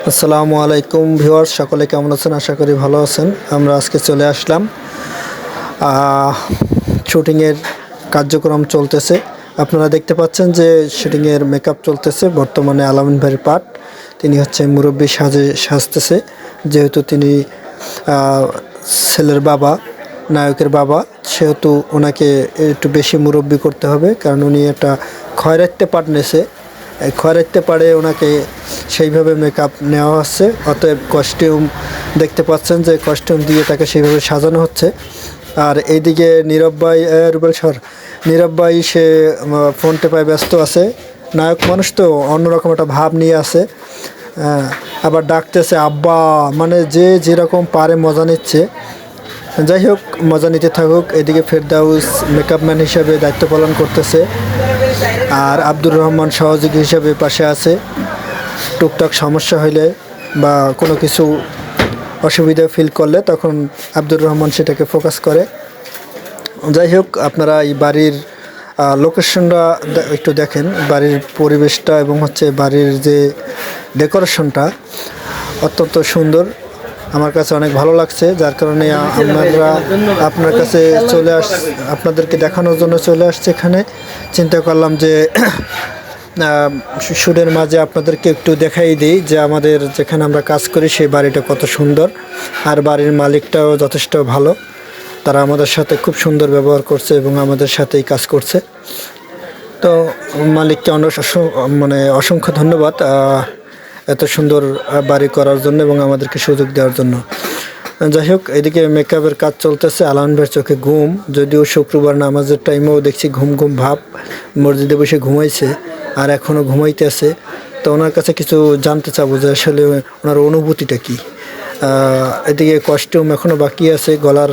আসসালামু আলাইকুম ভিউয়ার্স, সকলে কেমন আছেন? আশা করি ভালো আছেন। আমরা আজকে চলে আসলাম, শুটিংয়ের কার্যক্রম চলতেছে। আপনারা দেখতে পাচ্ছেন যে শুটিংয়ের মেকআপ চলতেছে। বর্তমানে আলামিন ভাইয়ের পার্ট, তিনি হচ্ছে মুরব্বী সাজতেছে, যেহেতু তিনি ছেলের বাবা, নায়কের বাবা, সেহেতু ওনাকে একটু বেশি মুরব্বী করতে হবে, কারণ উনি একটা খয়রাইতে পার্ট নিয়েছে। খয়রাইতে পারে ওনাকে সেইভাবে মেকআপ নেওয়া হচ্ছে। অতএব কস্টিউম দেখতে পাচ্ছেন যে কস্টিউম দিয়ে তাকে সেইভাবে সাজানো হচ্ছে। আর এইদিকে নীরব ভাই সে ফোন টেপায় ব্যস্ত আছে। নায়ক মানুষ তো অন্যরকম একটা ভাব নিয়ে আছে, আবার ডাকতেছে আব্বা, মানে যে যেরকম পারে মজা নিচ্ছে। যাই হোক, মজা নিতে থাকুক। এদিকে ফেরদাউস মেকআপ ম্যান হিসেবে দায়িত্ব পালন করতেছে, আর আব্দুর রহমান সহযোগী হিসেবে পাশে আছে। টুকটাক সমস্যা হইলে বা কোনো কিছু অসুবিধা ফিল করলে তখন আব্দুর রহমান সেটাকে ফোকাস করে। যাই হোক, আপনারা এই বাড়ির লোকেশনটা একটু দেখেন, বাড়ির পরিবেশটা এবং হচ্ছে বাড়ির যে ডেকোরেশনটা অত্যন্ত সুন্দর। আমার কাছে অনেক ভালো লাগছে, যার কারণে আমরা আপনার কাছে আপনাদেরকে দেখানোর জন্য চলে আসছে এখানে। চিন্তা করলাম যে শুটের মাঝে আপনাদেরকে একটু দেখাই দিই যে আমাদের যেখানে আমরা কাজ করি সেই বাড়িটা কত সুন্দর, আর বাড়ির মালিকটাও যথেষ্ট ভালো। তারা আমাদের সাথে খুব সুন্দর ব্যবহার করছে এবং আমাদের সাথেই কাজ করছে। তো মালিককে অসংখ্য ধন্যবাদ এত সুন্দর বাড়ি করার জন্য এবং আমাদেরকে সুযোগ দেওয়ার জন্য। যাই হোক, এদিকে মেকআপের কাজ চলতেছে। আলামিন ভাইয়ের চোখে ঘুম, যদিও শুক্রবার নামাজের টাইমেও দেখছি ঘুম ঘুম ভাব, মসজিদে বসে ঘুমাইছে আর এখনও ঘুমাইতেছে। তো ওনার কাছে কিছু জানতে চাবো যে আসলে ওনার অনুভূতিটা কী। এদিকে কস্টিউম এখনও বাকি আছে, গলার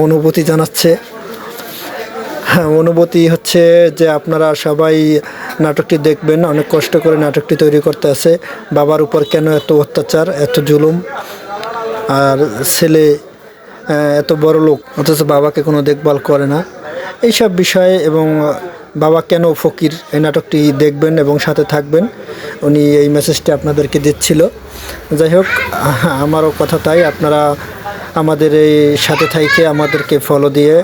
অনুভূতি জানাচ্ছে। অনুভূতি হচ্ছে যে আপনারা সবাই নাটকটি দেখবেন। অনেক কষ্ট করে নাটকটি তৈরি করতে আছে। বাবার উপর কেন এত অত্যাচার, এত জুলুম, আর ছেলে এত বড় লোক অথচ বাবাকে কোনো দেখভাল করে না, এইসব বিষয়ে, এবং বাবা কেন ফকির, এই নাটকটি দেখবেন এবং সাথে থাকবেন। উনি এই মেসেজটি আপনাদেরকে দিচ্ছিল। যাই হোক, আমারও কথা তাই, আপনারা আমাদের এই সাথে থাইকে আমাদেরকে ফলো দিয়ে,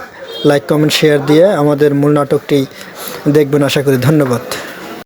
লাইক কমেন্ট শেয়ার দিয়ে আমাদের মূল নাটকটি দেখবেন আশা করি। ধন্যবাদ।